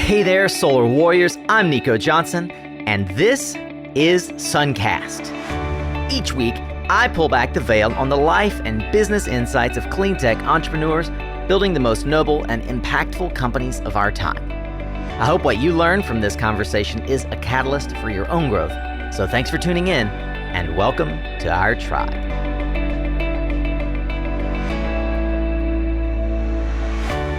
Hey there, Solar Warriors. I'm Nico Johnson, and this is Suncast. Each week, I pull back the veil on the life and business insights of clean tech entrepreneurs building the most noble and impactful companies of our time. I hope what you learn from this conversation is a catalyst for your own growth. So thanks for tuning in, and welcome to our tribe.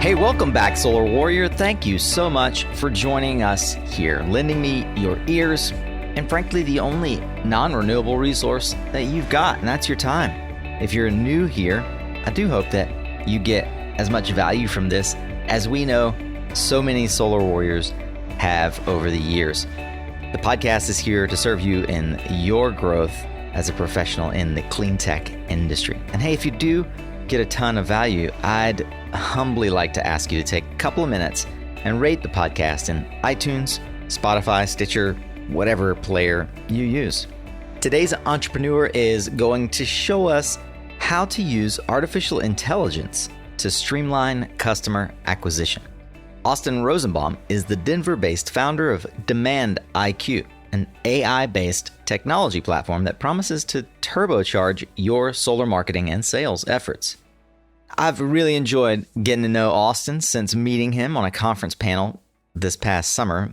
Hey, welcome back, Solar Warrior. Thank you so much for joining us here, lending me your ears, and frankly, the only non-renewable resource that you've got, and that's your time. If you're new here, I do hope that you get as much value from this as we know so many Solar Warriors have over the years. The podcast is here to serve you in your growth as a professional in the clean tech industry. And hey, if you do get a ton of value, I'd humbly like to ask you to take a couple of minutes and rate the podcast in iTunes, Spotify, Stitcher, whatever player you use. Today's entrepreneur is going to show us how to use artificial intelligence to streamline customer acquisition. Austin Rosenbaum is the Denver-based founder of Demand IQ, an AI-based technology platform that promises to turbocharge your solar marketing and sales efforts. I've really enjoyed getting to know Austin since meeting him on a conference panel this past summer.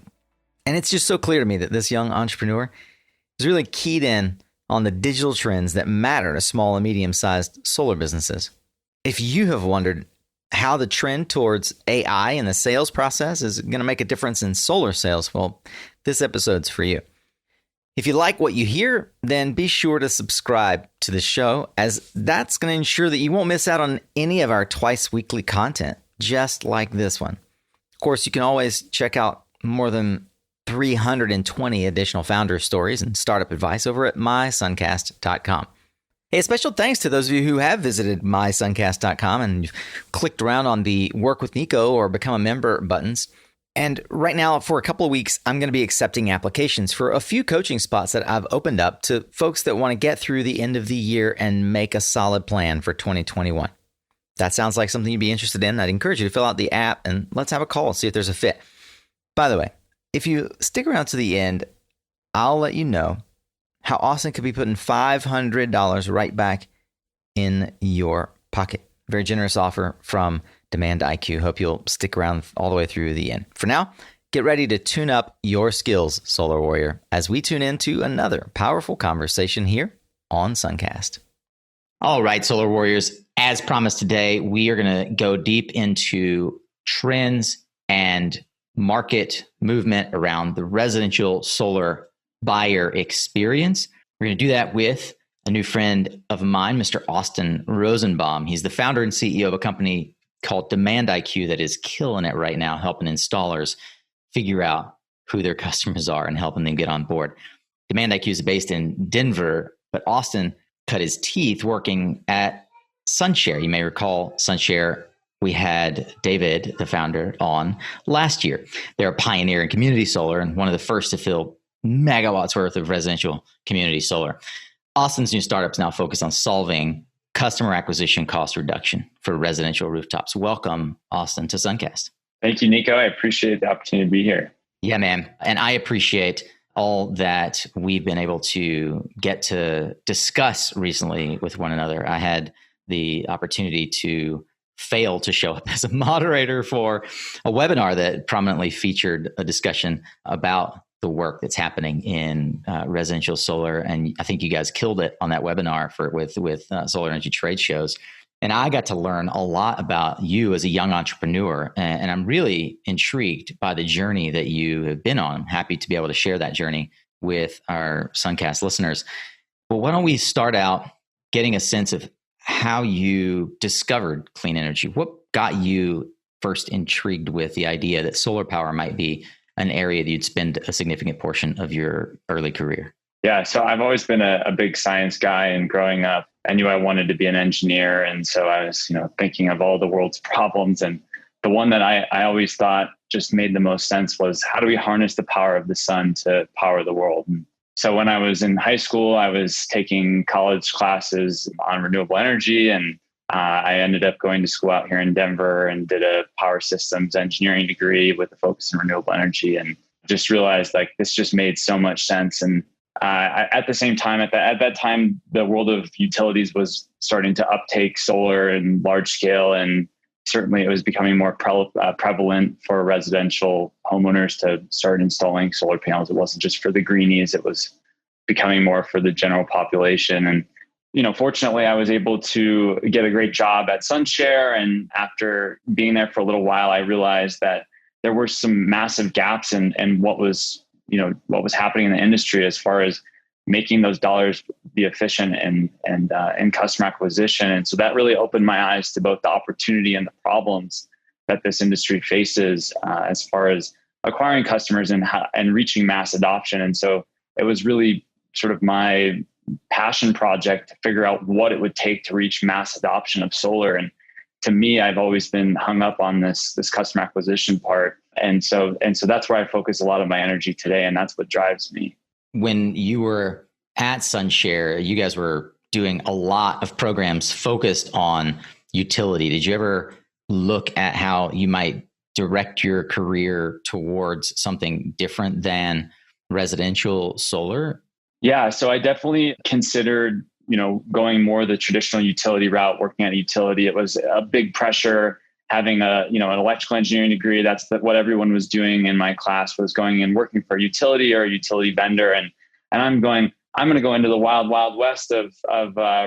And it's just so clear to me that this young entrepreneur is really keyed in on the digital trends that matter to small and medium-sized solar businesses. If you have wondered how the trend towards AI in the sales process is going to make a difference in solar sales, well, this episode's for you. If you like what you hear, then be sure to subscribe to the show, as that's going to ensure that you won't miss out on any of our twice weekly content, just like this one. Of course, you can always check out more than 320 additional founder stories and startup advice over at mysuncast.com. Hey, a special thanks to those of you who have visited mysuncast.com and you've clicked around on the Work with Nico or Become a Member buttons. And right now, for a couple of weeks, I'm going to be accepting applications for a few coaching spots that I've opened up to folks that want to get through the end of the year and make a solid plan for 2021. That sounds like something you'd be interested in. I'd encourage you to fill out the app and let's have a call and see if there's a fit. By the way, if you stick around to the end, I'll let you know how Austin could be putting $500 right back in your pocket. Very generous offer from Demand IQ. Hope you'll stick around all the way through the end. For now, get ready to tune up your skills, Solar Warrior, as we tune into another powerful conversation here on Suncast. All right, Solar Warriors, as promised today, we are going to go deep into trends and market movement around the residential solar buyer experience. We're going to do that with a new friend of mine, Mr. Austin Rosenbaum. He's the founder and CEO of a company called Demand IQ that is killing it right now, helping installers figure out who their customers are and helping them get on board. Demand IQ is based in Denver, but Austin cut his teeth working at Sunshare. You may recall Sunshare. We had David, the founder, on last year. They're a pioneer in community solar and one of the first to fill megawatts worth of residential community solar. Austin's new startups now focus on solving customer acquisition cost reduction for residential rooftops. Welcome, Austin, to Suncast. Thank you, Nico. I appreciate the opportunity to be here. Yeah, man. And I appreciate all that we've been able to get to discuss recently with one another. I had the opportunity to fail to show up as a moderator for a webinar that prominently featured a discussion about the work that's happening in residential solar. And I think you guys killed it on that webinar with solar energy trade shows. And I got to learn a lot about you as a young entrepreneur. And I'm really intrigued by the journey that you have been on. I'm happy to be able to share that journey with our Suncast listeners. But why don't we start out getting a sense of how you discovered clean energy? What got you first intrigued with the idea that solar power might be an area that you'd spend a significant portion of your early career? Yeah, so I've always been a big science guy, and growing up, I knew I wanted to be an engineer. And so I was, thinking of all the world's problems. And the one that I always thought just made the most sense was, how do we harness the power of the sun to power the world? And so when I was in high school, I was taking college classes on renewable energy, and I ended up going to school out here in Denver and did a power systems engineering degree with a focus in renewable energy, and just realized like this just made so much sense. And at the same time, at that time, the world of utilities was starting to uptake solar and large scale, and certainly it was becoming more prevalent for residential homeowners to start installing solar panels. It wasn't just for the greenies; it was becoming more for the general population. And fortunately, I was able to get a great job at SunShare. And after being there for a little while, I realized that there were some massive gaps in what was happening in the industry as far as making those dollars be efficient and customer acquisition. And so that really opened my eyes to both the opportunity and the problems that this industry faces as far as acquiring customers and reaching mass adoption. And so it was really sort of my passion project to figure out what it would take to reach mass adoption of solar. And to me, I've always been hung up on this customer acquisition part. And so that's where I focus a lot of my energy today. And that's what drives me. When you were at SunShare, you guys were doing a lot of programs focused on utility. Did you ever look at how you might direct your career towards something different than residential solar? Yeah, so I definitely considered, going more the traditional utility route, working at a utility. It was a big pressure having an electrical engineering degree. That's what everyone was doing in my class, was going and working for a utility or a utility vendor. And I'm going to go into the wild, wild west of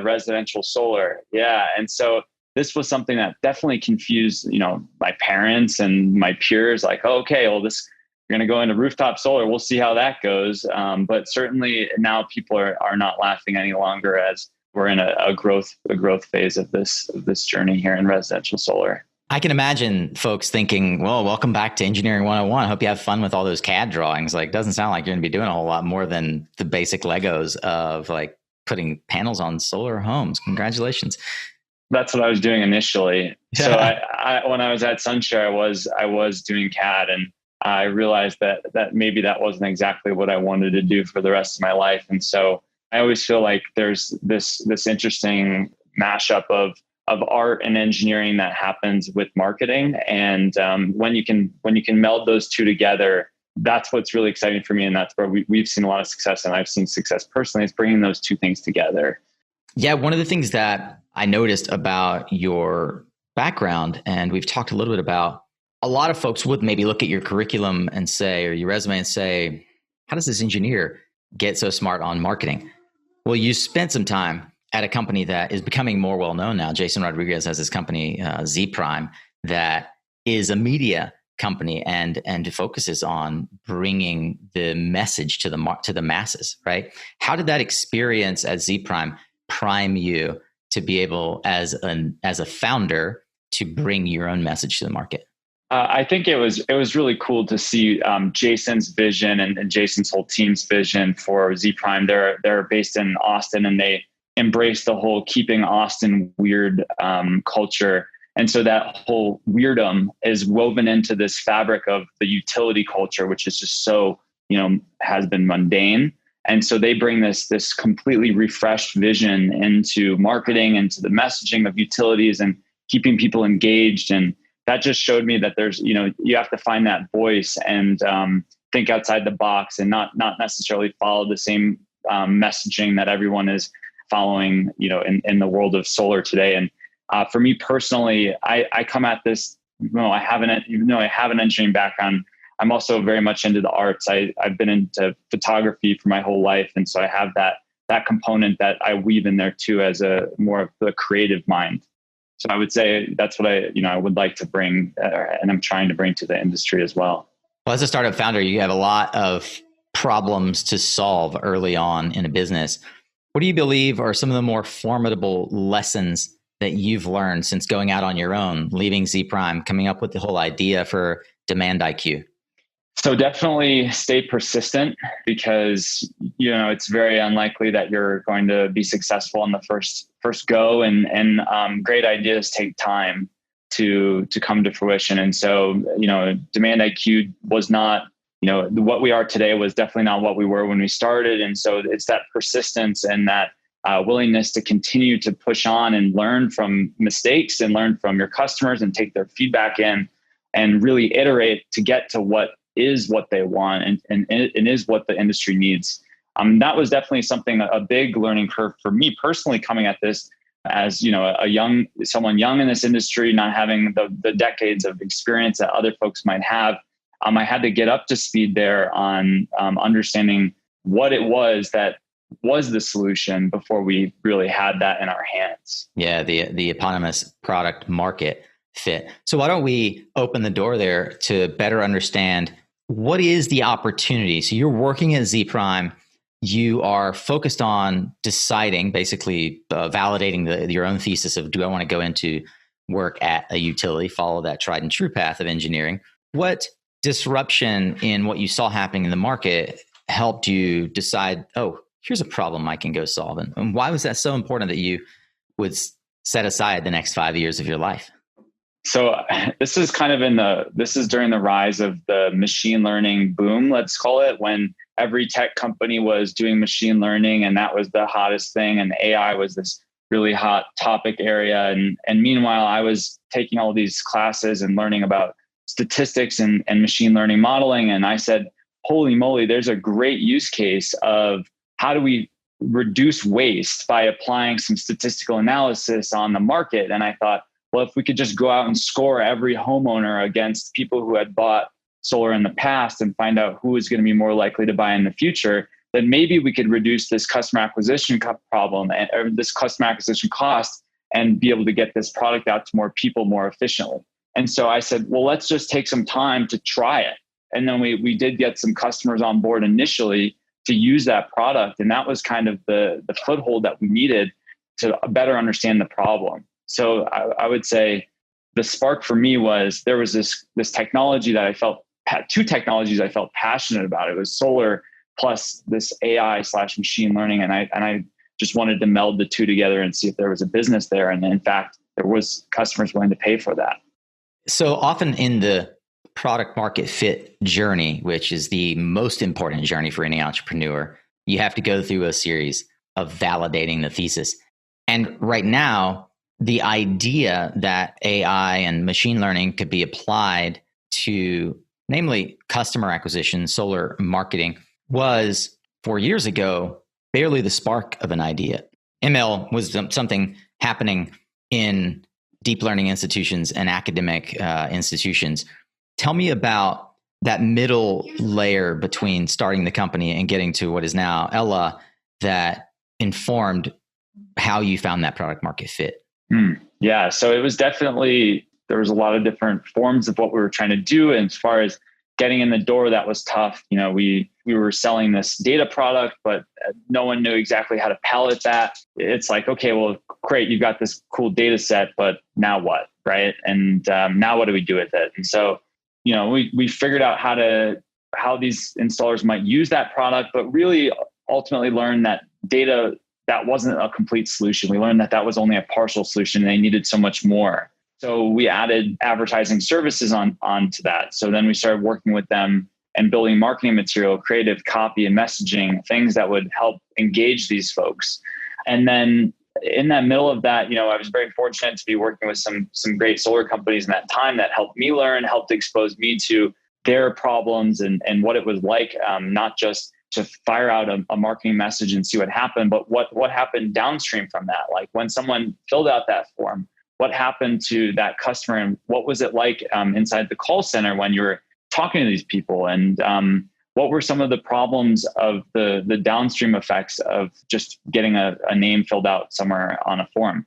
residential solar. Yeah. And so this was something that definitely confused, my parents and my peers, like, oh, okay, well, you're going to go into rooftop solar. We'll see how that goes. But certainly now people are not laughing any longer, as we're in a growth phase of this journey here in residential solar. I can imagine folks thinking, well, welcome back to Engineering 101. Hope you have fun with all those CAD drawings. Like, doesn't sound like you're going to be doing a whole lot more than the basic Legos of like putting panels on solar homes. Congratulations. That's what I was doing initially. So I when I was at SunShare, I was doing CAD, and I realized that maybe that wasn't exactly what I wanted to do for the rest of my life. And so I always feel like there's this interesting mashup of art and engineering that happens with marketing. And when you can meld those two together, that's what's really exciting for me. And that's where we've seen a lot of success, and I've seen success personally, is bringing those two things together. Yeah. One of the things that I noticed about your background, and we've talked a little bit about, a lot of folks would maybe look at your curriculum and say, or your resume and say, how does this engineer get so smart on marketing? Well, you spent some time at a company that is becoming more well-known now. Jason Rodriguez has his company, Z Prime, that is a media company and focuses on bringing the message to the masses, right? How did that experience at Z prime you to be able, as a founder, to bring your own message to the market? I think it was really cool to see Jason's vision and Jason's whole team's vision for Z Prime. They're based in Austin, and they embrace the whole keeping Austin weird culture. And so that whole weirdom is woven into this fabric of the utility culture, which is just so, has been mundane. And so they bring this completely refreshed vision into marketing, into the messaging of utilities and keeping people engaged. And that just showed me that there's, you have to find that voice and think outside the box and not necessarily follow the same messaging that everyone is following, in the world of solar today. And for me personally, I come at this, even though I have an engineering background, I'm also very much into the arts. I've been into photography for my whole life. And so I have that component that I weave in there too, as a more of the creative mind. So I would say that's what I would like to bring, and I'm trying to bring to the industry as well. Well, as a startup founder, you have a lot of problems to solve early on in a business. What do you believe are some of the more formidable lessons that you've learned since going out on your own, leaving Z Prime, coming up with the whole idea for Demand IQ? So definitely stay persistent, because, it's very unlikely that you're going to be successful on the first go, and great ideas take time to come to fruition. And so, Demand IQ was not, what we are today was definitely not what we were when we started. And so it's that persistence and that willingness to continue to push on and learn from mistakes and learn from your customers and take their feedback in and really iterate to get to what they want and is what the industry needs. That was definitely a big learning curve for me personally, coming at this as, someone young in this industry, not having the decades of experience that other folks might have. I had to get up to speed there on understanding what it was that was the solution before we really had that in our hands. Yeah, the eponymous product market fit. So why don't we open the door there to better understand what is the opportunity? So you're working at Z Prime. You are focused on deciding, basically validating your own thesis of, do I want to go into work at a utility, follow that tried and true path of engineering? What disruption in what you saw happening in the market helped you decide, oh, here's a problem I can go solve? And why was that so important that you would set aside the next 5 years of your life? So this is during the rise of the machine learning boom, let's call it, when every tech company was doing machine learning and that was the hottest thing, and AI was this really hot topic area. And meanwhile, I was taking all these classes and learning about statistics and machine learning modeling. And I said, holy moly, there's a great use case of how do we reduce waste by applying some statistical analysis on the market. And I thought, well, if we could just go out and score every homeowner against people who had bought solar in the past and find out who is going to be more likely to buy in the future, then maybe we could reduce this customer acquisition problem or this customer acquisition cost and be able to get this product out to more people more efficiently. And so I said, well, let's just take some time to try it. And then we did get some customers on board initially to use that product. And that was kind of the foothold that we needed to better understand the problem. So I would say the spark for me was there was this technology that two technologies I felt passionate about. It was solar plus this AI/machine learning. And I just wanted to meld the two together and see if there was a business there. And in fact, there was customers willing to pay for that. So often in the product market fit journey, which is the most important journey for any entrepreneur, you have to go through a series of validating the thesis. And right now, the idea that AI and machine learning could be applied to, namely customer acquisition, solar marketing, was 4 years ago barely the spark of an idea. ML was something happening in deep learning institutions and academic institutions. Tell me about that middle layer between starting the company and getting to what is now Ella that informed how you found that product market fit. Yeah. So it was definitely, there was a lot of different forms of what we were trying to do. And as far as getting in the door, that was tough. We were selling this data product, but no one knew exactly how to palette that. It's like, okay, well, great. You've got this cool data set, but now what? Right. And now what do we do with it? And so, we figured out how these installers might use that product, but really ultimately learned that data, that wasn't a complete solution. We learned that was only a partial solution. They needed so much more. So we added advertising services onto that. So then we started working with them and building marketing material, creative copy and messaging, things that would help engage these folks. And then in that middle of that, I was very fortunate to be working with some great solar companies in that time that helped me learn, helped expose me to their problems and what it was like, not just to fire out a marketing message and see what happened, but what happened downstream from that. Like when someone filled out that form, what happened to that customer and what was it like inside the call center when you were talking to these people? And what were some of the problems of the downstream effects of just getting a name filled out somewhere on a form?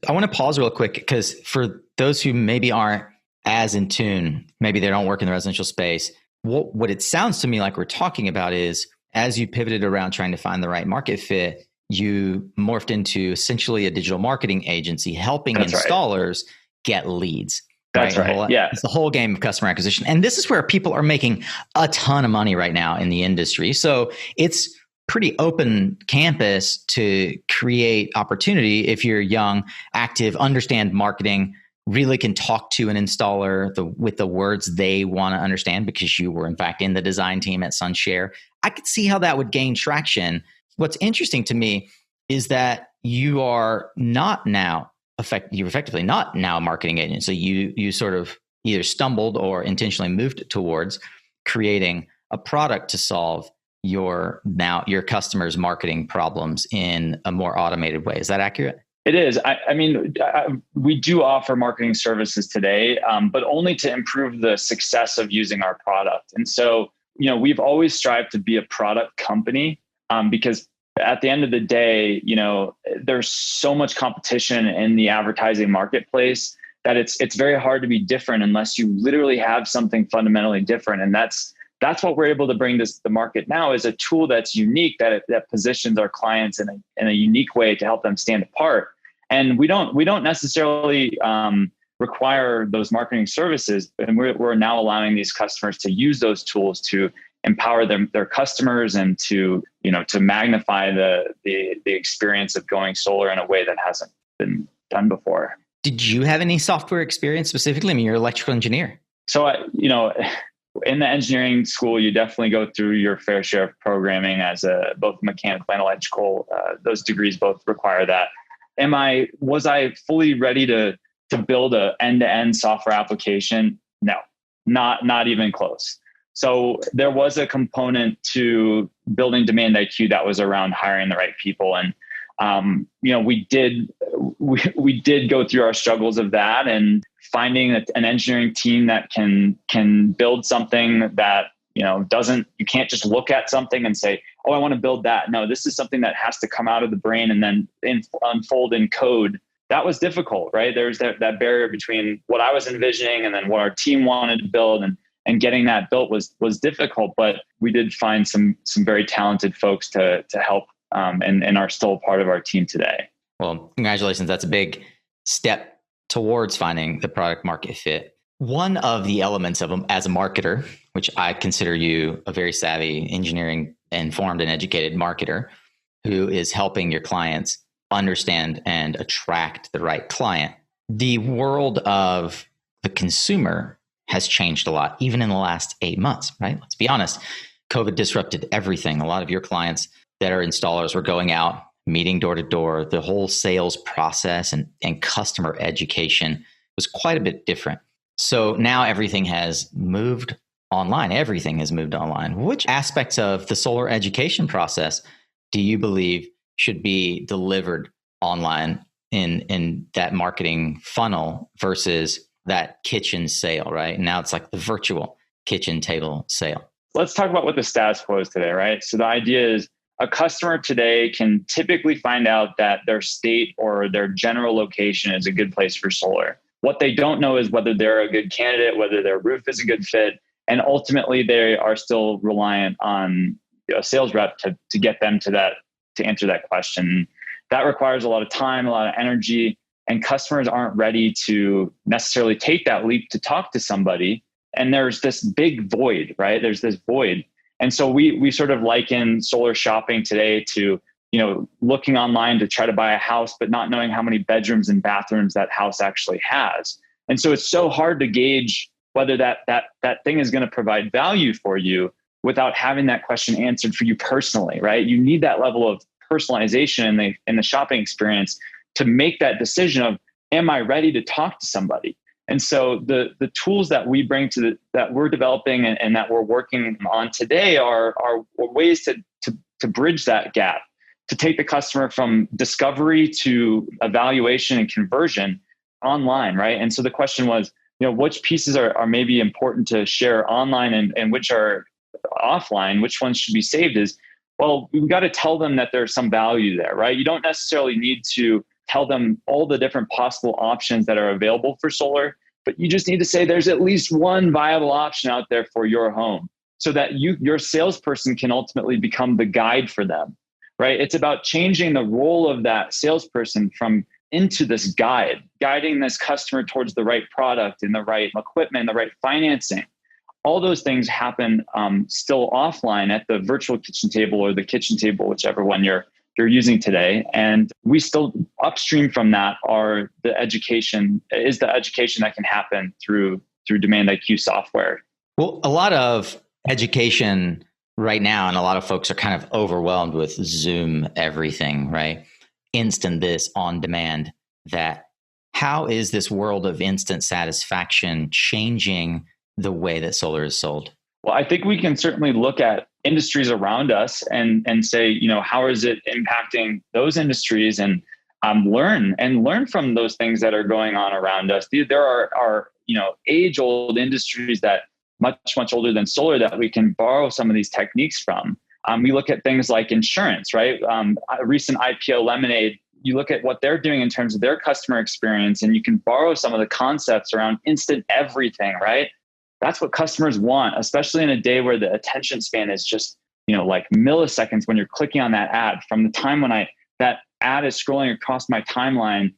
I want to pause real quick because for those who maybe aren't as in tune, maybe they don't work in the residential space, what it sounds to me like we're talking about is as you pivoted around trying to find the right market fit, you morphed into essentially a digital marketing agency helping installers get leads. That's right. Yeah. It's the whole game of customer acquisition. And this is where people are making a ton of money right now in the industry. So it's pretty open campus to create opportunity if you're young, active, understand marketing, really can talk to an installer with the words they want to understand because you were in fact in the design team at Sunshare. I could see how that would gain traction. What's interesting to me, is that you are not now you're effectively not now a marketing agent. So you sort of either stumbled or intentionally moved towards creating a product to solve your customers' marketing problems in a more automated way. Is that accurate? It is. We do offer marketing services today, but only to improve the success of using our product. And so, we've always strived to be a product company because at the end of the day, there's so much competition in the advertising marketplace that it's very hard to be different unless you literally have something fundamentally different. And that's what we're able to bring to the market now, is a tool that's unique, that positions our clients in a unique way to help them stand apart. And we don't necessarily require those marketing services, and we're now allowing these customers to use those tools to empower their customers and to magnify the experience of going solar in a way that hasn't been done before. Did you have any software experience specifically? I mean, you're an electrical engineer. So, in the engineering school, you definitely go through your fair share of programming as both mechanical and electrical. Those degrees both require that. Was I fully ready to build an end-to-end software application? No, not even close. So there was a component to building Demand IQ that was around hiring the right people. And, we did go through our struggles of that, and finding an engineering team that can build something that, you can't just look at something and say, oh, I want to build that. No, this is something that has to come out of the brain and then unfold in code. That was difficult, right? There's that barrier between what I was envisioning and then what our team wanted to build, and getting that built was difficult, but we did find some very talented folks to help, and are still part of our team today. Well, congratulations. That's a big step towards finding the product market fit. One of the elements of them as a marketer, which I consider you a very savvy, engineering informed and educated marketer who is helping your clients understand and attract the right client. The world of the consumer has changed a lot, even in the last 8 months, right? Let's be honest. COVID disrupted everything. A lot of your clients that are installers were going out, meeting door to door. The whole sales process and customer education was quite a bit different. So now everything has moved online. Everything has moved online. Which aspects of the solar education process do you believe should be delivered online in that marketing funnel versus that kitchen sale, right? Now it's like the virtual kitchen table sale. Let's talk about what the status quo is today, right? So the idea is a customer today can typically find out that their state or their general location is a good place for solar. What they don't know is whether they're a good candidate, whether their roof is a good fit, and ultimately they are still reliant on a sales rep to get them to answer that question. That requires a lot of time, a lot of energy, and customers aren't ready to necessarily take that leap to talk to somebody. And there's this big void, right? There's this void. And so we sort of liken solar shopping today to, looking online to try to buy a house, but not knowing how many bedrooms and bathrooms that house actually has. And so it's so hard to gauge whether that thing is going to provide value for you without having that question answered for you personally, right? You need that level of personalization in the shopping experience to make that decision of, am I ready to talk to somebody? And so the tools that we bring that we're developing and that we're working on today are ways to bridge that gap, to take the customer from discovery to evaluation and conversion online, right? And so the question was, which pieces are maybe important to share online and which are offline, which ones should be saved is, well, we've got to tell them that there's some value there, right? You don't necessarily need to tell them all the different possible options that are available for solar, but you just need to say there's at least one viable option out there for your home so that your salesperson can ultimately become the guide for them, right? It's about changing the role of that salesperson into this guiding this customer towards the right product and the right equipment, the right financing. All those things happen still offline at the virtual kitchen table or the kitchen table, whichever one you're using today. And we still upstream from that the education that can happen through Demand IQ software. Well, a lot of education right now, and a lot of folks are kind of overwhelmed with Zoom everything, right? instant this on demand, that how is this world of instant satisfaction changing the way that solar is sold? Well, I think we can certainly look at industries around us and say, how is it impacting those industries, and learn from those things that are going on around us. There are age-old industries that much older than solar that we can borrow some of these techniques from. We look at things like insurance, right? A recent IPO, Lemonade, you look at what they're doing in terms of their customer experience, and you can borrow some of the concepts around instant everything, right? That's what customers want, especially in a day where the attention span is just, like milliseconds when you're clicking on that ad. From the time when that ad is scrolling across my timeline,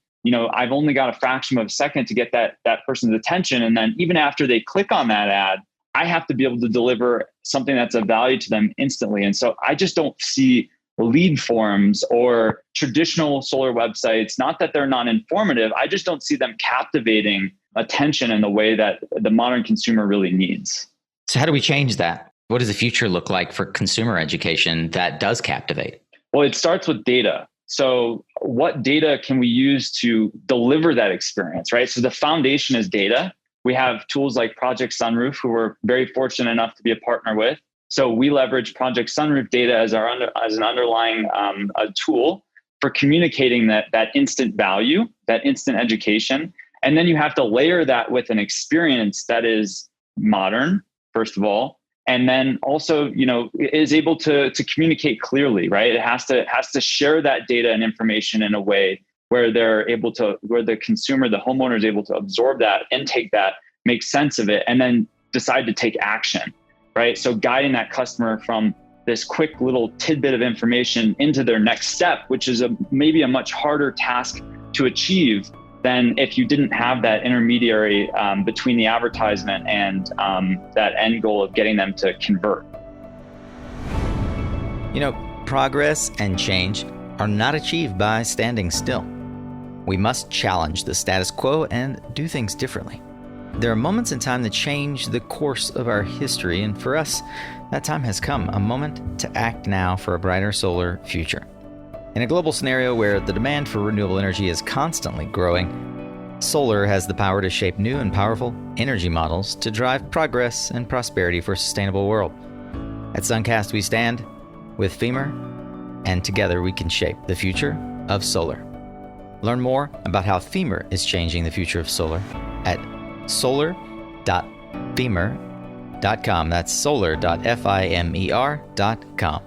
I've only got a fraction of a second to get that person's attention. And then even after they click on that ad, I have to be able to deliver something that's of value to them instantly. And so I just don't see lead forms or traditional solar websites, not that they're not informative, I just don't see them captivating attention in the way that the modern consumer really needs. So how do we change that? What does the future look like for consumer education that does captivate? Well, it starts with data. So what data can we use to deliver that experience, right? So the foundation is data. We have tools like Project Sunroof, who we're very fortunate enough to be a partner with. So we leverage Project Sunroof data as an underlying a tool for communicating that instant value, that instant education. And then you have to layer that with an experience that is modern, first of all, and then also, is able to communicate clearly, right? It has to share that data and information in a way where where the consumer, the homeowner is able to absorb that, intake that, make sense of it, and then decide to take action, right? So guiding that customer from this quick little tidbit of information into their next step, which is maybe a much harder task to achieve than if you didn't have that intermediary between the advertisement and that end goal of getting them to convert. Progress and change are not achieved by standing still. We must challenge the status quo and do things differently. There are moments in time that change the course of our history, and for us, that time has come, a moment to act now for a brighter solar future. In a global scenario where the demand for renewable energy is constantly growing, solar has the power to shape new and powerful energy models to drive progress and prosperity for a sustainable world. At Suncast, we stand with Femur, and together we can shape the future of solar. Learn more about how Femur is changing the future of solar at solar.femur.com. That's solar.fimer.com.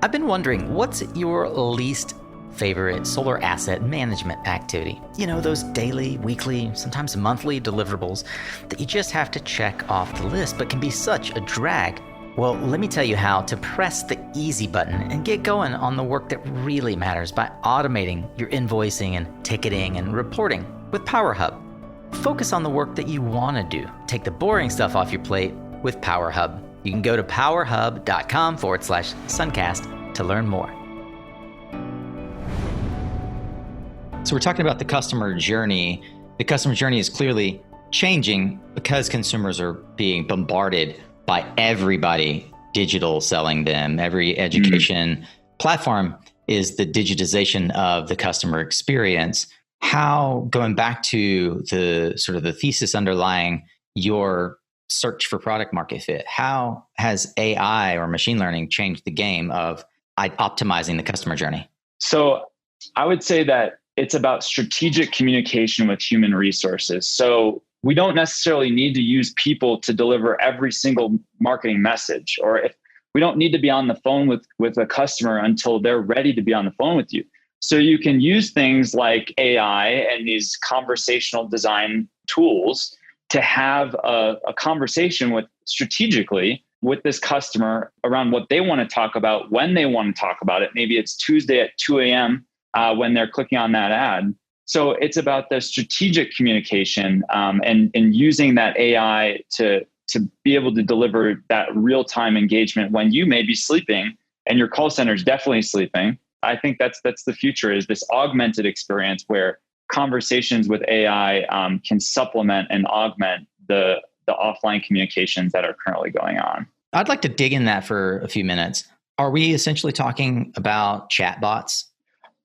I've been wondering, what's your least favorite solar asset management activity? Those daily, weekly, sometimes monthly deliverables that you just have to check off the list, but can be such a drag. Well, let me tell you how to press the easy button and get going on the work that really matters by automating your invoicing and ticketing and reporting with PowerHub. Focus on the work that you want to do. Take the boring stuff off your plate with PowerHub. You can go to powerhub.com/Suncast to learn more. So we're talking about the customer journey. The customer journey is clearly changing because consumers are being bombarded by everybody digital selling them. Every education platform is the digitization of the customer experience. How, going back to the sort of the thesis underlying your search for product market fit, how has AI or machine learning changed the game of optimizing the customer journey? So I would say that it's about strategic communication with human resources. So we don't necessarily need to use people to deliver every single marketing message, or if we don't need to be on the phone with a customer until they're ready to be on the phone with you. So you can use things like AI and these conversational design tools to have a conversation strategically with this customer around what they want to talk about, when they want to talk about it. Maybe it's Tuesday at 2 a.m. When they're clicking on that ad. So it's about the strategic communication and using that AI to be able to deliver that real-time engagement when you may be sleeping and your call center is definitely sleeping. I think that's the future, is this augmented experience where conversations with AI can supplement and augment the offline communications that are currently going on. I'd like to dig in that for a few minutes. Are we essentially talking about chatbots?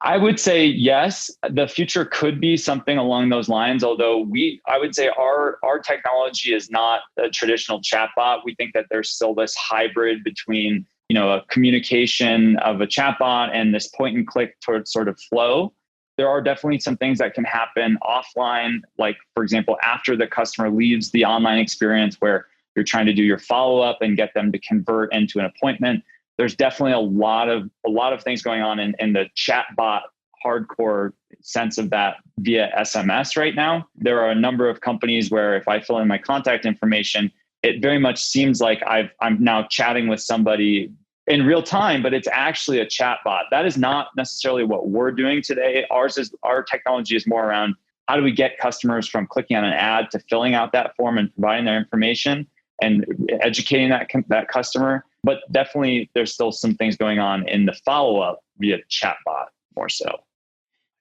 I would say yes. The future could be something along those lines. Although I would say our technology is not a traditional chatbot. We think that there's still this hybrid between, a communication of a chatbot and this point and click towards sort of flow. There are definitely some things that can happen offline, like for example, after the customer leaves the online experience where you're trying to do your follow up and get them to convert into an appointment. There's definitely a lot of things going on in the chatbot hardcore sense of that via SMS right now. There are a number of companies where if I fill in my contact information, it very much seems like I'm now chatting with somebody in real time, but it's actually a chatbot. That is not necessarily what we're doing today. Our technology is more around how do we get customers from clicking on an ad to filling out that form and providing their information and educating that customer. But definitely there's still some things going on in the follow-up via chatbot more so.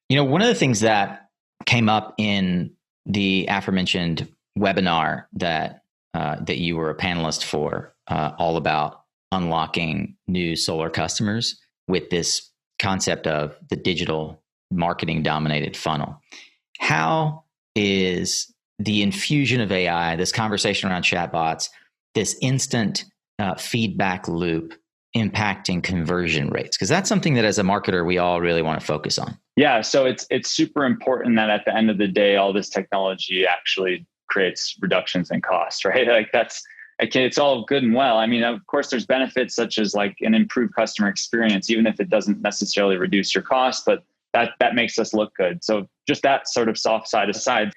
One of the things that came up in the aforementioned webinar that you were a panelist for, all about unlocking new solar customers with this concept of the digital marketing dominated funnel. How is the infusion of AI, this conversation around chatbots, this instant feedback loop impacting conversion rates? Because that's something that as a marketer, we all really want to focus on. Yeah. So it's super important that at the end of the day, all this technology actually creates reductions in cost, right? It's all good and well. I mean, of course, there's benefits such as like an improved customer experience, even if it doesn't necessarily reduce your cost, but that makes us look good. So just that sort of soft side aside,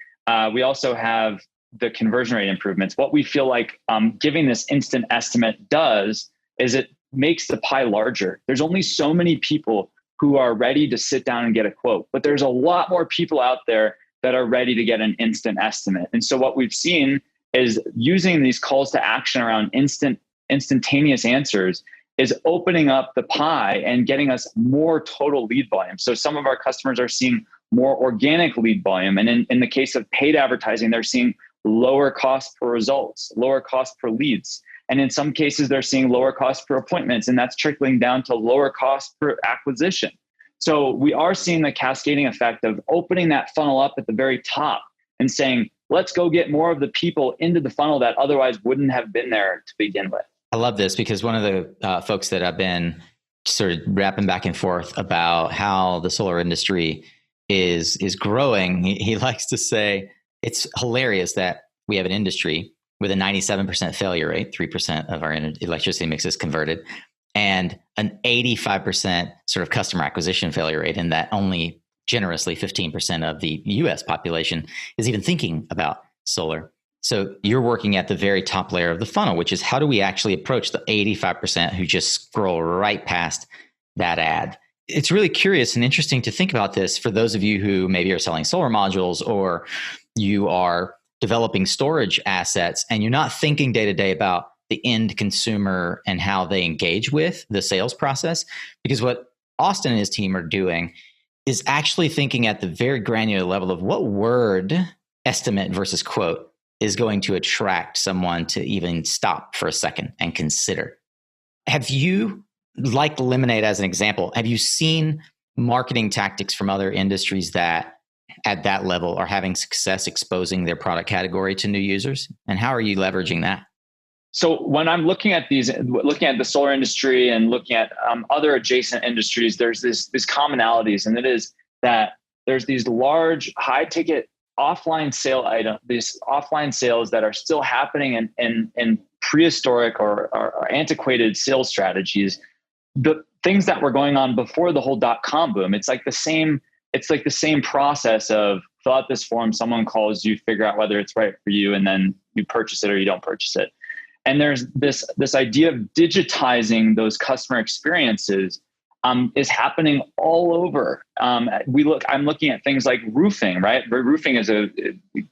we also have the conversion rate improvements. What we feel like giving this instant estimate does is it makes the pie larger. There's only so many people who are ready to sit down and get a quote, but there's a lot more people out there that are ready to get an instant estimate. And so what we've seen is using these calls to action around instantaneous answers is opening up the pie and getting us more total lead volume. So some of our customers are seeing more organic lead volume. And in the case of paid advertising, they're seeing lower cost per results, lower cost per leads. And in some cases, they're seeing lower cost per appointments, and that's trickling down to lower cost per acquisition. So we are seeing the cascading effect of opening that funnel up at the very top and saying, let's go get more of the people into the funnel that otherwise wouldn't have been there to begin with. I love this because one of the folks that I've been sort of rapping back and forth about how the solar industry is growing, he likes to say it's hilarious that we have an industry with a 97% failure rate, 3% of our electricity mix is converted, and an 85% sort of customer acquisition failure rate, and that only generously 15% of the US population is even thinking about solar. So you're working at the very top layer of the funnel, which is how do we actually approach the 85% who just scroll right past that ad? It's really curious and interesting to think about this for those of you who maybe are selling solar modules or you are developing storage assets and you're not thinking day to day about the end consumer and how they engage with the sales process. Because what Austin and his team are doing is actually thinking at the very granular level of what word, estimate versus quote, is going to attract someone to even stop for a second and consider. Have you, like Lemonade as an example, have you seen marketing tactics from other industries that at that level are having success exposing their product category to new users? And how are you leveraging that? So when I'm looking at the solar industry and looking at other adjacent industries, there's this commonalities, and it is that there's these large, high ticket offline sales that are still happening in prehistoric or antiquated sales strategies. The things that were going on before the whole .com boom, it's like the same process of fill out this form, someone calls you, figure out whether it's right for you, and then you purchase it or you don't purchase it. And there's this idea of digitizing those customer experiences is happening all over. I'm looking at things like roofing, right? Roofing is a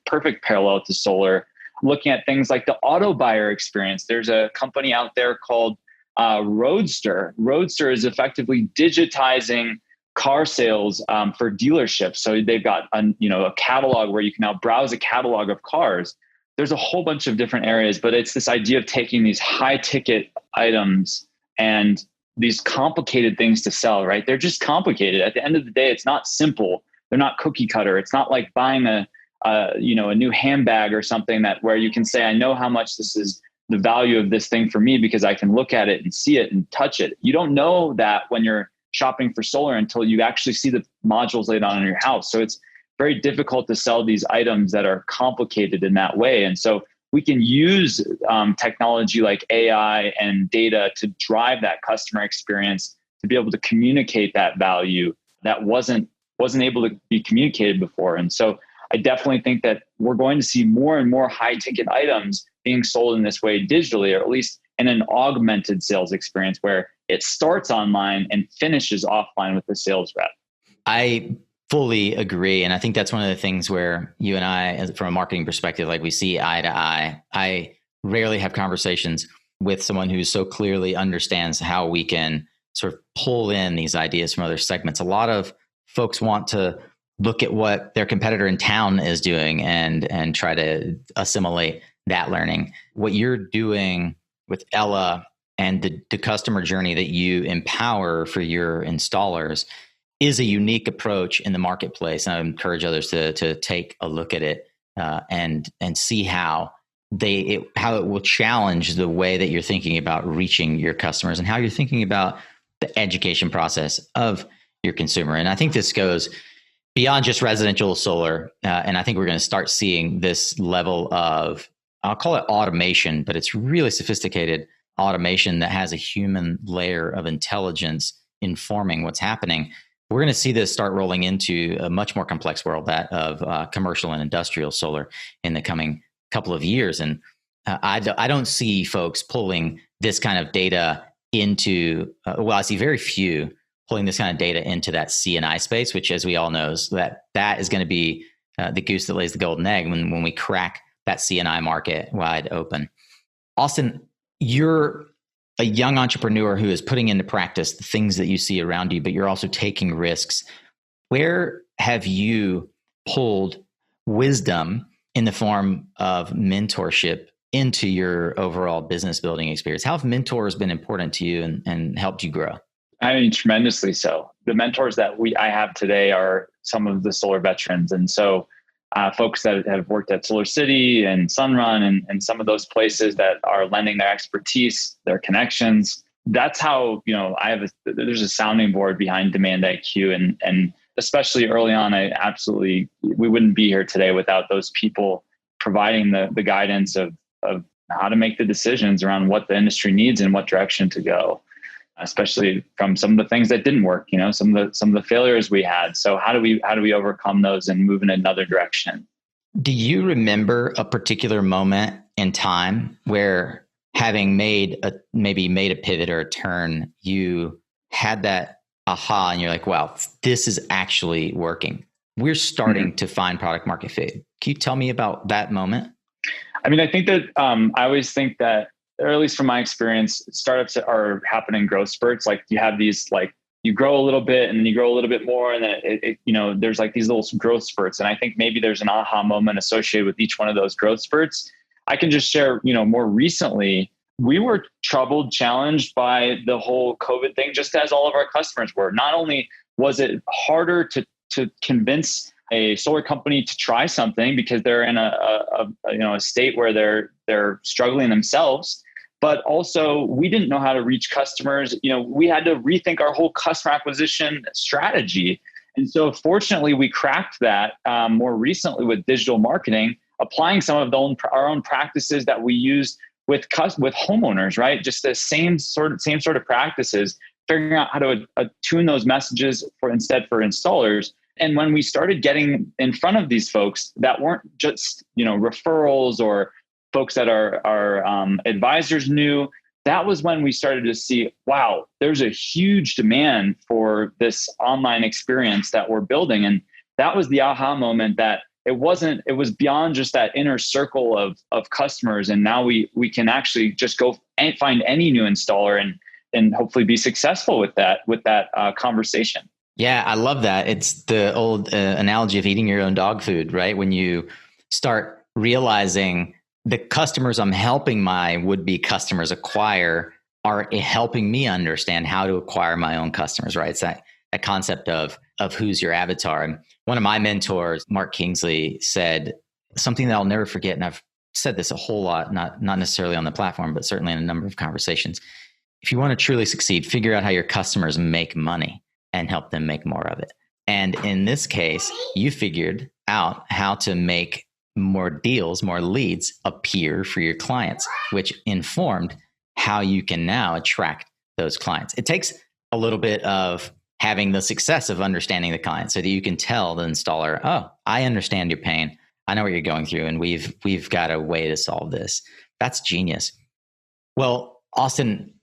perfect parallel to solar. I'm looking at things like the auto buyer experience. There's a company out there called Roadster. Roadster is effectively digitizing car sales for dealerships. So they've got a catalog where you can now browse a catalog of cars. There's a whole bunch of different areas, but it's this idea of taking these high ticket items and these complicated things to sell, right? They're just complicated. At the end of the day, it's not simple. They're not cookie cutter. It's not like buying a new handbag or something that where you can say, I know how much this is the value of this thing for me because I can look at it and see it and touch it. You don't know that when you're shopping for solar until you actually see the modules laid out in your house. So it's very difficult to sell these items that are complicated in that way. And so we can use technology like AI and data to drive that customer experience to be able to communicate that value that wasn't able to be communicated before. And so I definitely think that we're going to see more and more high ticket items being sold in this way digitally, or at least in an augmented sales experience where it starts online and finishes offline with the sales rep. I fully agree. And I think that's one of the things where you and I, from a marketing perspective, like we see eye to eye. I rarely have conversations with someone who so clearly understands how we can sort of pull in these ideas from other segments. A lot of folks want to look at what their competitor in town is doing and try to assimilate that learning. What you're doing with Ella and the customer journey that you empower for your installers is a unique approach in the marketplace. And I encourage others to take a look at it and see how it will challenge the way that you're thinking about reaching your customers and how you're thinking about the education process of your consumer. And I think this goes beyond just residential solar. And I think we're going to start seeing this level of, I'll call it automation, but it's really sophisticated automation that has a human layer of intelligence informing what's happening. We're going to see this start rolling into a much more complex world, that of commercial and industrial solar in the coming couple of years. And I don't see folks pulling this kind of data into, I see very few pulling this kind of data into that C&I space, which, as we all know, is that is going to be the goose that lays the golden egg when we crack that C&I market wide open. Austin, you're a young entrepreneur who is putting into practice the things that you see around you, but you're also taking risks. Where have you pulled wisdom in the form of mentorship into your overall business building experience? How have mentors been important to you and helped you grow? I mean, tremendously so. The mentors that I have today are some of the solar veterans. And so folks that have worked at Solar City and Sunrun and some of those places that are lending their expertise, their connections. That's how, there's a sounding board behind Demand IQ. And especially early on, we wouldn't be here today without those people providing the guidance of how to make the decisions around what the industry needs and what direction to go, especially from some of the things that didn't work, some of the failures we had. So how do we overcome those and move in another direction? Do you remember a particular moment in time where, having maybe made a pivot or a turn, you had that aha and you're like, wow, this is actually working. We're starting to find product market fit. Can you tell me about that moment? I mean, I think that I always think that, or at least from my experience, startups are happening in growth spurts. Like you have these, like you grow a little bit and then you grow a little bit more. And then there's like these little growth spurts. And I think maybe there's an aha moment associated with each one of those growth spurts. I can just share, more recently, we were troubled, challenged by the whole COVID thing, just as all of our customers were. Not only was it harder to convince a solar company to try something because they're in a state where they're struggling themselves, but also we didn't know how to reach customers. We had to rethink our whole customer acquisition strategy. And so fortunately we cracked that more recently with digital marketing, applying some of our own practices that we use with homeowners, right? Just the same sort of practices, figuring out how to attune those messages for installers. And when we started getting in front of these folks that weren't just, referrals or folks that our advisors knew, that was when we started to see, wow, there's a huge demand for this online experience that we're building. And that was the aha moment that it was beyond just that inner circle of customers. And now we can actually just go and find any new installer and hopefully be successful with that conversation. Yeah, I love that. It's the old analogy of eating your own dog food, right? When you start realizing the customers I'm helping my would-be customers acquire are helping me understand how to acquire my own customers, right? It's that concept of who's your avatar. And one of my mentors, Mark Kingsley, said something that I'll never forget. And I've said this a whole lot, not necessarily on the platform, but certainly in a number of conversations. If you want to truly succeed, figure out how your customers make money and help them make more of it. And in this case, you figured out how to make more deals, more leads appear for your clients, which informed how you can now attract those clients. It takes a little bit of having the success of understanding the client so that you can tell the installer, oh, I understand your pain. I know what you're going through, and we've got a way to solve this. That's genius. Well, Austin,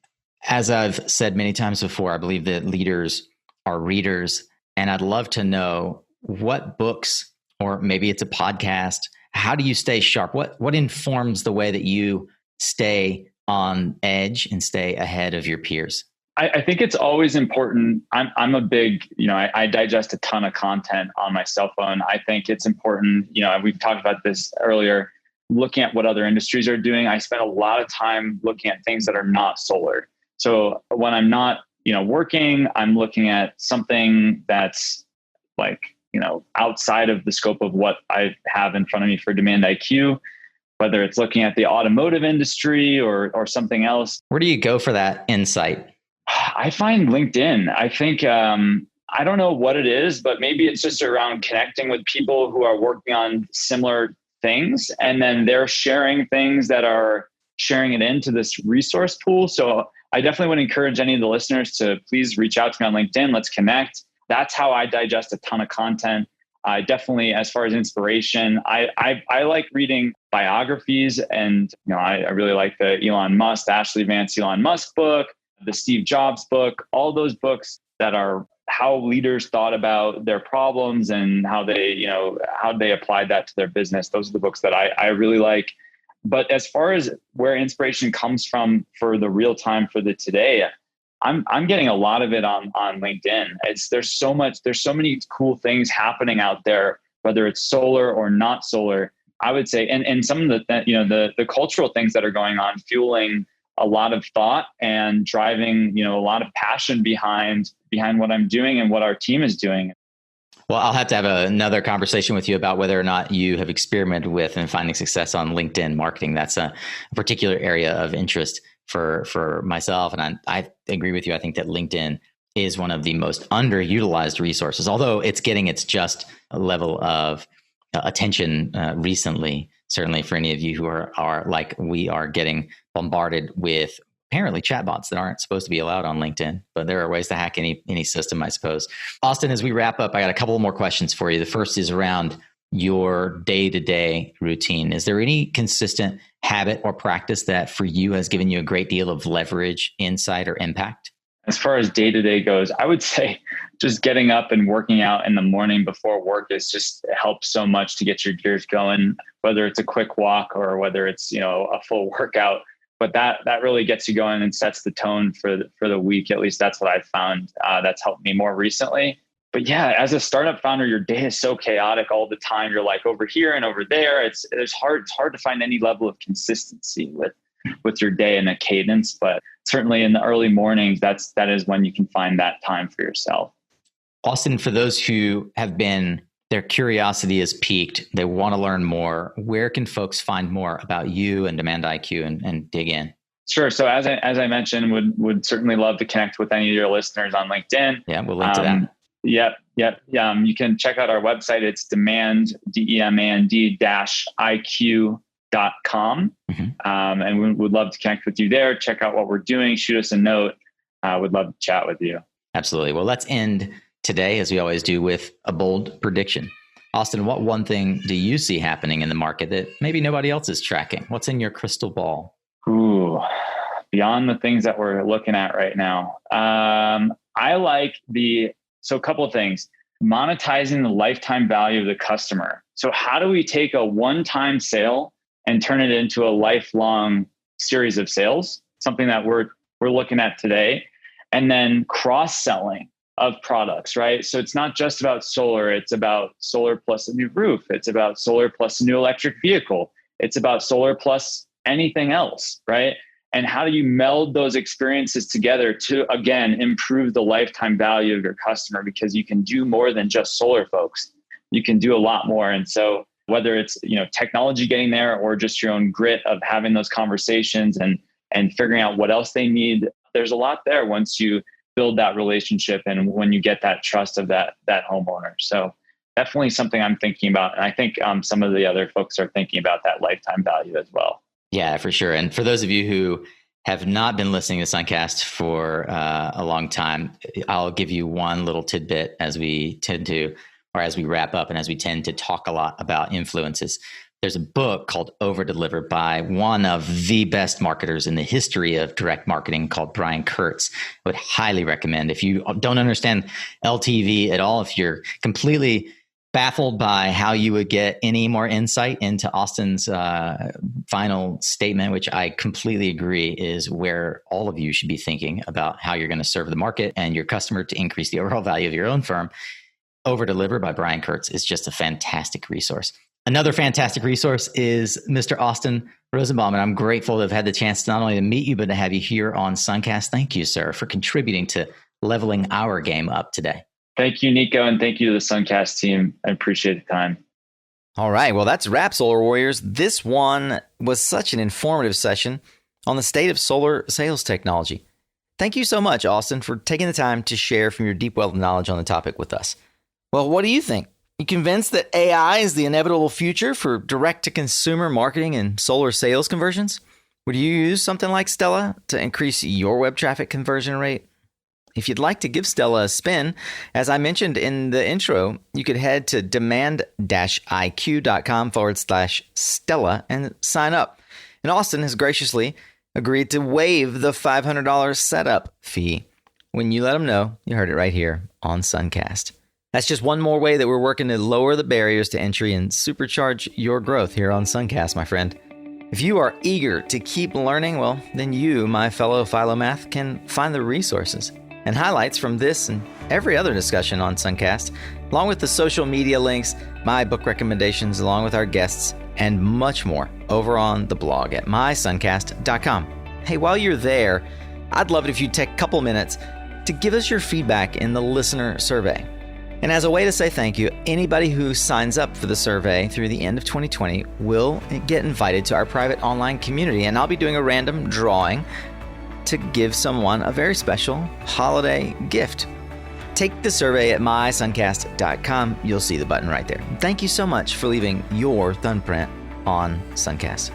as I've said many times before, I believe that leaders are readers, and I'd love to know what books, or maybe it's a podcast, how do you stay sharp? What informs the way that you stay on edge and stay ahead of your peers? I think it's always important. I'm a big, I digest a ton of content on my cell phone. I think it's important, we've talked about this earlier, looking at what other industries are doing. I spend a lot of time looking at things that are not solar. So when I'm not, working, I'm looking at something that's like, outside of the scope of what I have in front of me for Demand IQ, whether it's looking at the automotive industry or something else. Where do you go for that insight? I find LinkedIn. I think, I don't know what it is, but maybe it's just around connecting with people who are working on similar things. And then they're sharing things that are sharing it into this resource pool. So I definitely would encourage any of the listeners to please reach out to me on LinkedIn. Let's connect. That's how I digest a ton of content. I definitely, as far as inspiration, I like reading biographies, and I really like the Elon Musk, the Ashley Vance Elon Musk book, the Steve Jobs book, all those books that are how leaders thought about their problems and how they applied that to their business. Those are the books that I really like. But as far as where inspiration comes from for the real time, for the today, I'm getting a lot of it on LinkedIn. There's so many cool things happening out there, whether it's solar or not solar. I would say, and some of the cultural things that are going on, fueling a lot of thought and driving, a lot of passion behind what I'm doing and what our team is doing. Well, I'll have to have another conversation with you about whether or not you have experimented with and finding success on LinkedIn marketing. That's a particular area of interest for myself. And I agree with you. I think that LinkedIn is one of the most underutilized resources, although it's getting its just level of attention recently. Certainly for any of you who are like we are getting bombarded with apparently chatbots that aren't supposed to be allowed on LinkedIn, but there are ways to hack any system, I suppose. Austin, as we wrap up, I got a couple more questions for you. The first is around your day-to-day routine. Is there any consistent habit or practice that for you has given you a great deal of leverage, insight, or impact? As far as day-to-day goes, I would say just getting up and working out in the morning before work it helps so much to get your gears going, whether it's a quick walk or whether it's, a full workout. But that really gets you going and sets the tone for the week. At least that's what I've found. That's helped me more recently. But yeah, as a startup founder, your day is so chaotic all the time. You're like over here and over there. It's hard to find any level of consistency with your day and a cadence. But certainly in the early mornings, that is when you can find that time for yourself. Austin, for those who have their curiosity is piqued, they want to learn more, where can folks find more about you and Demand IQ and dig in? Sure. So as I mentioned, would certainly love to connect with any of your listeners on LinkedIn. Yeah, we'll link to that. Yep. You can check out our website. It's demand-iq.com. Mm-hmm. And we would love to connect with you there. Check out what we're doing. Shoot us a note. Would love to chat with you. Absolutely. Well, let's end today, as we always do, with a bold prediction. Austin, what one thing do you see happening in the market that maybe nobody else is tracking? What's in your crystal ball? Ooh, beyond the things that we're looking at right now. I like so a couple of things. Monetizing the lifetime value of the customer. So how do we take a one-time sale and turn it into a lifelong series of sales? Something that we're looking at today. And then cross-selling of products, right? So it's not just about solar. It's about solar plus a new roof. It's about solar plus a new electric vehicle. It's about solar plus anything else, right? And how do you meld those experiences together to, again, improve the lifetime value of your customer? Because you can do more than just solar, folks. You can do a lot more. And so whether it's, technology getting there or just your own grit of having those conversations and figuring out what else they need, there's a lot there once you build that relationship and when you get that trust of that homeowner. So definitely something I'm thinking about. And I think some of the other folks are thinking about that lifetime value as well. Yeah, for sure. And for those of you who have not been listening to Suncast for a long time, I'll give you one little tidbit as we wrap up and as we tend to talk a lot about influences. There's a book called Over Deliver by one of the best marketers in the history of direct marketing called Brian Kurtz. I would highly recommend, if you don't understand LTV at all, if you're completely baffled by how you would get any more insight into Austin's final statement, which I completely agree is where all of you should be thinking about how you're going to serve the market and your customer to increase the overall value of your own firm. Over Deliver by Brian Kurtz is just a fantastic resource. Another fantastic resource is Mr. Austin Rosenbaum, and I'm grateful to have had the chance not only to meet you, but to have you here on Suncast. Thank you, sir, for contributing to leveling our game up today. Thank you, Nico, and thank you to the Suncast team. I appreciate the time. All right. Well, that's a wrap, Solar Warriors. This one was such an informative session on the state of solar sales technology. Thank you so much, Austin, for taking the time to share from your deep well of knowledge on the topic with us. Well, what do you think? You convinced that AI is the inevitable future for direct-to-consumer marketing and solar sales conversions? Would you use something like Stella to increase your web traffic conversion rate? If you'd like to give Stella a spin, as I mentioned in the intro, you could head to demand-iq.com/Stella and sign up. And Austin has graciously agreed to waive the $500 setup fee when you let him know you heard it right here on Suncast. That's just one more way that we're working to lower the barriers to entry and supercharge your growth here on Suncast, my friend. If you are eager to keep learning, well, then you, my fellow Philomath, can find the resources and highlights from this and every other discussion on Suncast, along with the social media links, my book recommendations, along with our guests, and much more over on the blog at mysuncast.com. Hey, while you're there, I'd love it if you'd take a couple minutes to give us your feedback in the listener survey. And as a way to say thank you, anybody who signs up for the survey through the end of 2020 will get invited to our private online community, and I'll be doing a random drawing to give someone a very special holiday gift. Take the survey at mysuncast.com. You'll see the button right there. Thank you so much for leaving your thumbprint on Suncast.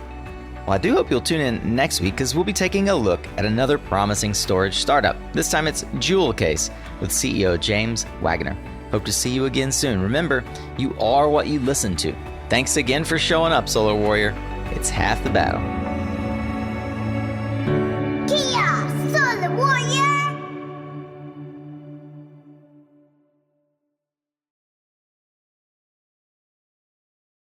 Well, I do hope you'll tune in next week because we'll be taking a look at another promising storage startup. This time it's Jewel Case with CEO James Wagner. Hope to see you again soon. Remember, you are what you listen to. Thanks again for showing up, Solar Warrior. It's half the battle.